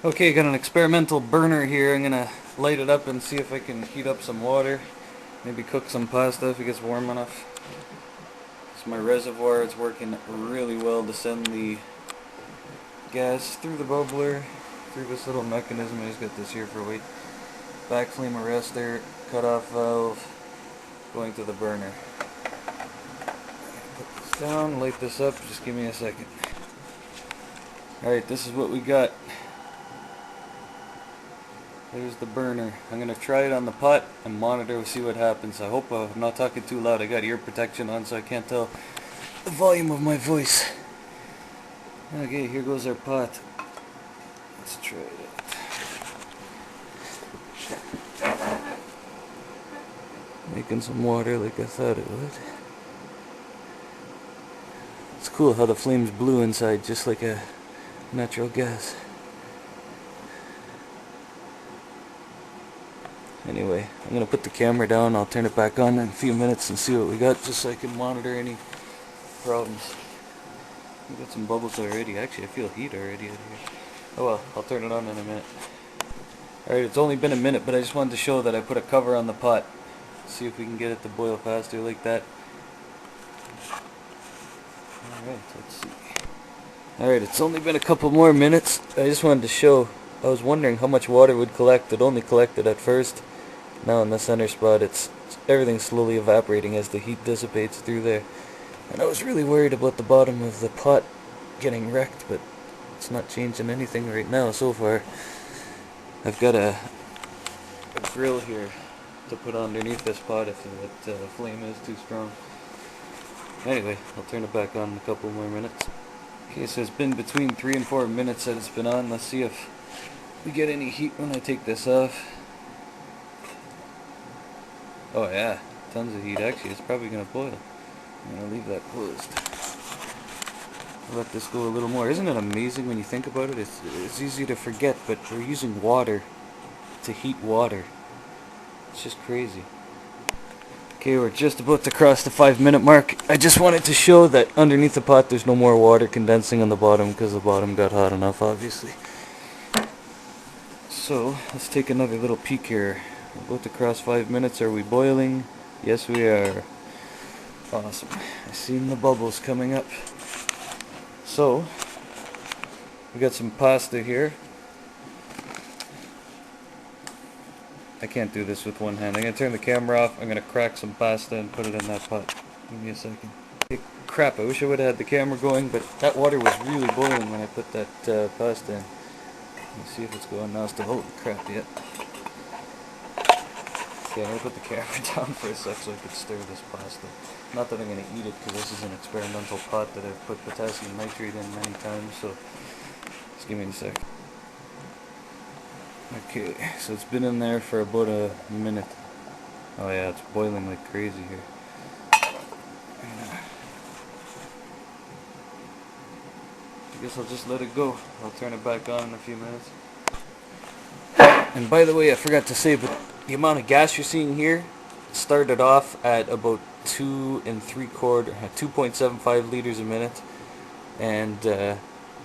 Okay, got an experimental burner here. I'm gonna light it up and see if I can heat up some water. Maybe cook some pasta if it gets warm enough. It's my reservoir. It's working really well to send the gas through the bubbler, through this little mechanism. I just got this here for weight. Back flame arrestor, cutoff valve, going to the burner. Put this down, light this up. Just give me a second. Alright, this is what we got. There's the burner. I'm going to try it on the pot and monitor and see what happens. I hope I'm not talking too loud. I got ear protection on so I can't tell the volume of my voice. Okay, here goes our pot. Let's try it out. Making some water like I thought it would. It's cool how the flame's blue inside, just like a natural gas. Anyway, I'm going to put the camera down. I'll turn it back on in a few minutes and see what we got, just so I can monitor any problems. We got some bubbles already. Actually, I feel heat already out here. Oh well, I'll turn it on in a minute. Alright, it's only been a minute, but I just wanted to show that I put a cover on the pot. See if we can get it to boil faster like that. Alright, let's see. Alright, it's only been a couple more minutes. I just wanted to show. I was wondering how much water would collect. It only collected at first. Now in the center spot, everything's slowly evaporating as the heat dissipates through there. And I was really worried about the bottom of the pot getting wrecked, but it's not changing anything right now so far. I've got a grill here to put underneath this pot if the flame is too strong. Anyway, I'll turn it back on in a couple more minutes. Okay, so it's been between 3 and 4 minutes that it's been on. Let's see if we get any heat when I take this off. Oh yeah, tons of heat. Actually, it's probably going to boil. I'm going to leave that closed. I'll let this go a little more. Isn't it amazing when you think about it? It's easy to forget, but we're using water to heat water. It's just crazy. Okay, we're just about to cross the 5-minute mark. I just wanted to show that underneath the pot there's no more water condensing on the bottom because the bottom got hot enough, obviously. So, let's take another little peek here. We're about to cross 5 minutes. Are we boiling? Yes, we are. Awesome. I seen the bubbles coming up. So, we got some pasta here. I can't do this with one hand. I'm going to turn the camera off. I'm going to crack some pasta and put it in that pot. Give me a second. Hey, crap, I wish I would have had the camera going, but that water was really boiling when I put that pasta in. Let's see if it's going now. Still holding crap yet. Okay, I'm going to put the camera down for a sec so I can stir this pasta. Not that I'm going to eat it, because this is an experimental pot that I've put potassium nitrate in many times, so just give me a sec. Okay, so it's been in there for about a minute. Oh yeah, it's boiling like crazy here. I guess I'll just let it go. I'll turn it back on in a few minutes. And by the way, I forgot to say, but the amount of gas you're seeing here started off at about 2.75 liters a minute, and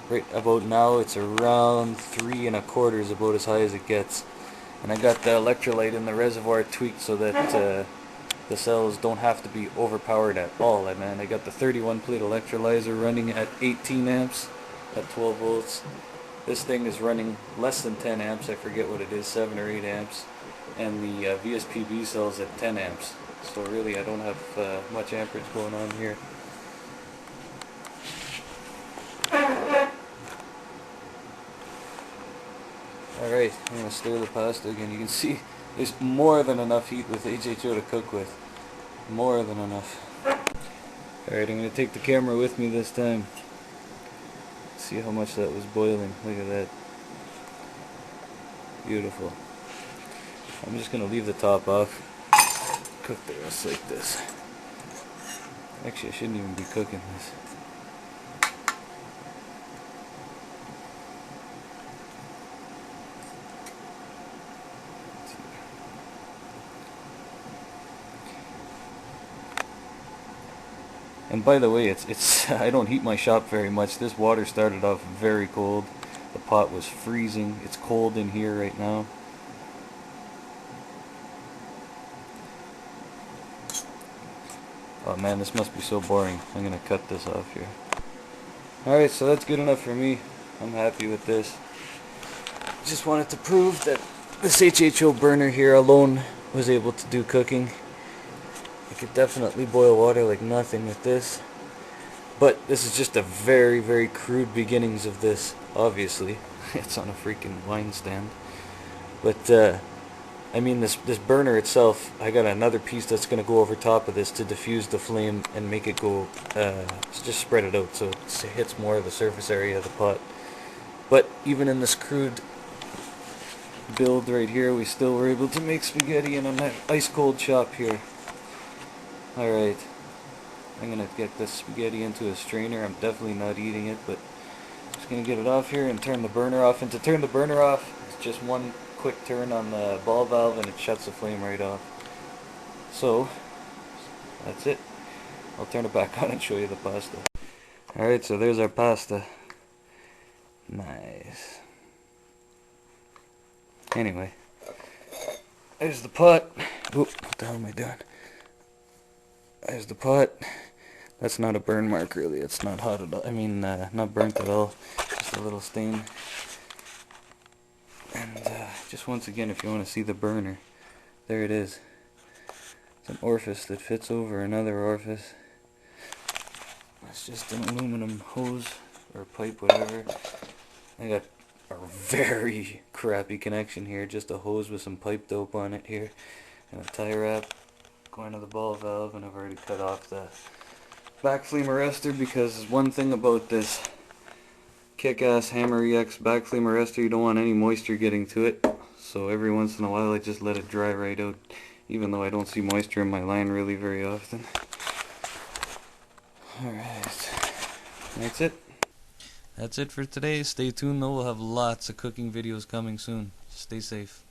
right about now it's around 3.25 is about as high as it gets. And I got the electrolyte in the reservoir tweaked so that the cells don't have to be overpowered at all. I got the 31 plate electrolyzer running at 18 amps at 12 volts. This thing is running less than 10 amps, I forget what it is, 7 or 8 amps. And the VSPB cells at 10 amps. So really I don't have much amperage going on here. Alright, I'm going to stir the pasta again. You can see there's more than enough heat with HHO to cook with. More than enough. Alright, I'm going to take the camera with me this time. See how much that was boiling. Look at that. Beautiful. I'm just going to leave the top off. Cook the rest like this. Actually, I shouldn't even be cooking this. And by the way, it's I don't heat my shop very much. This water started off very cold. The pot was freezing. It's cold in here right now. Oh man, this must be so boring. I'm gonna cut this off here. Alright, so that's good enough for me. I'm happy with this. Just wanted to prove that this HHO burner here alone was able to do cooking. I could definitely boil water like nothing with this. But this is just a very, very crude beginnings of this, obviously. It's on a freaking wine stand. But, I mean, this burner itself, I got another piece that's going to go over top of this to diffuse the flame and make it go, just spread it out so it hits more of the surface area of the pot. But even in this crude build right here, we still were able to make spaghetti in an ice cold chop here. Alright, I'm going to get this spaghetti into a strainer. I'm definitely not eating it, but just going to get it off here and turn the burner off. And to turn the burner off, it's just one quick turn on the ball valve and it shuts the flame right off. So, that's it. I'll turn it back on and show you the pasta. Alright, so there's our pasta. Nice. Anyway, there's the pot. Oop, what the hell am I doing? There's the pot. That's not a burn mark really. It's not hot at all. I mean, not burnt at all. Just a little stain. And just once again, if you want to see the burner, there it is. It's an orifice that fits over another orifice. It's just an aluminum hose or pipe, whatever. I got a very crappy connection here. Just a hose with some pipe dope on it here, and a tie wrap going to the ball valve. And I've already cut off the back flame arrestor, because one thing about this kick-ass Hammer EX back flame arrestor, you don't want any moisture getting to it. So every once in a while I just let it dry right out, even though I don't see moisture in my line really very often. Alright, that's it. That's it for today. Stay tuned though, we'll have lots of cooking videos coming soon. Stay safe.